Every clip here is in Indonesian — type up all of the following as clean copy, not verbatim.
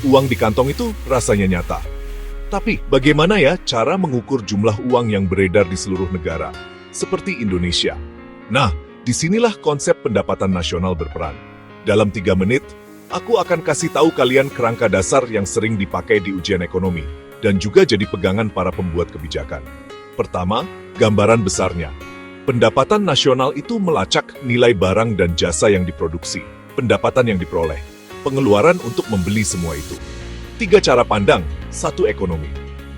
Uang di kantong itu rasanya nyata. Tapi bagaimana ya cara mengukur jumlah uang yang beredar di seluruh negara, seperti Indonesia? Nah, disinilah konsep pendapatan nasional berperan. Dalam 3 menit, aku akan kasih tahu kalian kerangka dasar yang sering dipakai di ujian ekonomi, dan juga jadi pegangan para pembuat kebijakan. Pertama, gambaran besarnya. Pendapatan nasional itu melacak nilai barang dan jasa yang diproduksi, pendapatan yang diperoleh, pengeluaran untuk membeli semua itu. 3 cara pandang, 1 ekonomi.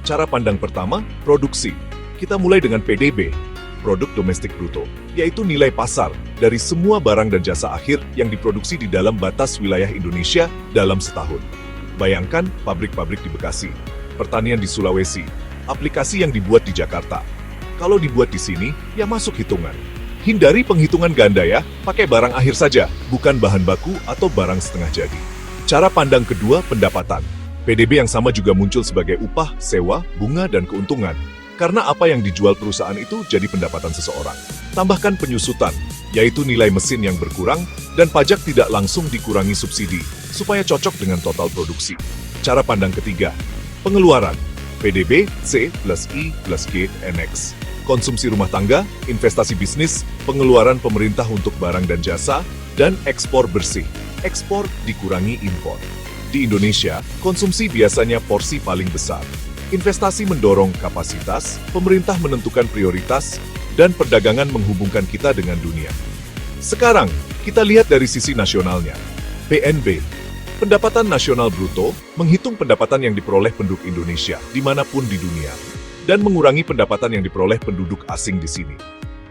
Cara pandang pertama, produksi. Kita mulai dengan PDB, produk domestik bruto, yaitu nilai pasar dari semua barang dan jasa akhir yang diproduksi di dalam batas wilayah Indonesia dalam setahun. Bayangkan pabrik-pabrik di Bekasi, pertanian di Sulawesi, aplikasi yang dibuat di Jakarta. Kalau dibuat di sini, ya masuk hitungan. Hindari penghitungan ganda ya, pakai barang akhir saja, bukan bahan baku atau barang setengah jadi. Cara pandang kedua, pendapatan. PDB yang sama juga muncul sebagai upah, sewa, bunga, dan keuntungan. Karena apa yang dijual perusahaan itu jadi pendapatan seseorang. Tambahkan penyusutan, yaitu nilai mesin yang berkurang, dan pajak tidak langsung dikurangi subsidi, supaya cocok dengan total produksi. Cara pandang ketiga, pengeluaran. PDB, C plus I plus G, NX. Konsumsi rumah tangga, investasi bisnis, pengeluaran pemerintah untuk barang dan jasa, dan ekspor bersih. Ekspor dikurangi impor. Di Indonesia, konsumsi biasanya porsi paling besar. Investasi mendorong kapasitas, pemerintah menentukan prioritas, dan perdagangan menghubungkan kita dengan dunia. Sekarang, kita lihat dari sisi nasionalnya. PNB, Pendapatan Nasional Bruto, menghitung pendapatan yang diperoleh penduduk Indonesia dimanapun di dunia, dan mengurangi pendapatan yang diperoleh penduduk asing di sini.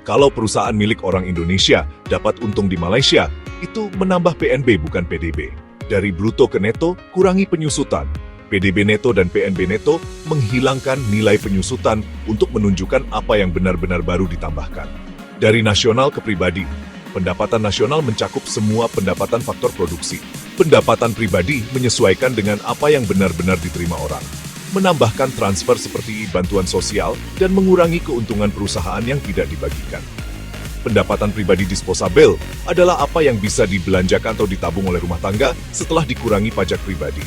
Kalau perusahaan milik orang Indonesia dapat untung di Malaysia, itu menambah PNB bukan PDB. Dari bruto ke neto, kurangi penyusutan. PDB neto dan PNB neto menghilangkan nilai penyusutan untuk menunjukkan apa yang benar-benar baru ditambahkan. Dari nasional ke pribadi, pendapatan nasional mencakup semua pendapatan faktor produksi. Pendapatan pribadi menyesuaikan dengan apa yang benar-benar diterima orang. Menambahkan transfer seperti bantuan sosial dan mengurangi keuntungan perusahaan yang tidak dibagikan. Pendapatan pribadi disposable adalah apa yang bisa dibelanjakan atau ditabung oleh rumah tangga setelah dikurangi pajak pribadi.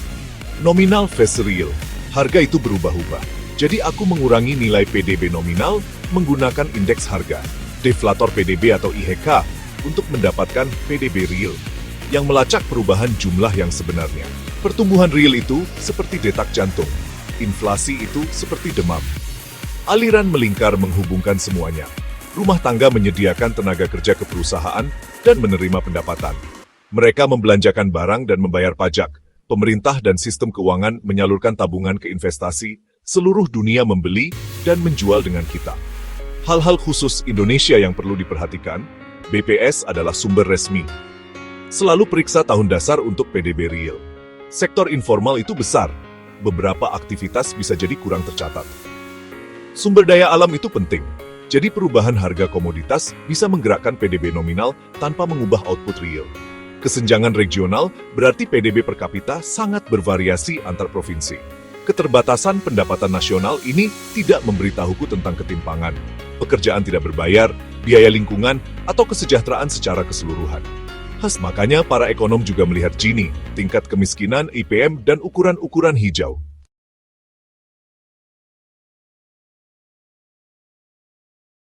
Nominal versus real, harga itu berubah-ubah. Jadi aku mengurangi nilai PDB nominal menggunakan indeks harga, deflator PDB atau IHK, untuk mendapatkan PDB real, yang melacak perubahan jumlah yang sebenarnya. Pertumbuhan real itu seperti detak jantung, inflasi itu seperti demam. Aliran melingkar menghubungkan semuanya. Rumah tangga menyediakan tenaga kerja ke perusahaan dan menerima pendapatan. Mereka membelanjakan barang dan membayar pajak. Pemerintah dan sistem keuangan menyalurkan tabungan ke investasi. Seluruh dunia membeli dan menjual dengan kita. Hal-hal khusus Indonesia yang perlu diperhatikan, BPS adalah sumber resmi. Selalu periksa tahun dasar untuk PDB real. Sektor informal itu besar. Beberapa aktivitas bisa jadi kurang tercatat. Sumber daya alam itu penting. Jadi perubahan harga komoditas bisa menggerakkan PDB nominal tanpa mengubah output real. Kesenjangan regional berarti PDB per kapita sangat bervariasi antar provinsi. Keterbatasan pendapatan nasional ini tidak memberitahuku tentang ketimpangan, pekerjaan tidak berbayar, biaya lingkungan, atau kesejahteraan secara keseluruhan. Makanya para ekonom juga melihat Gini, tingkat kemiskinan, IPM, dan ukuran-ukuran hijau.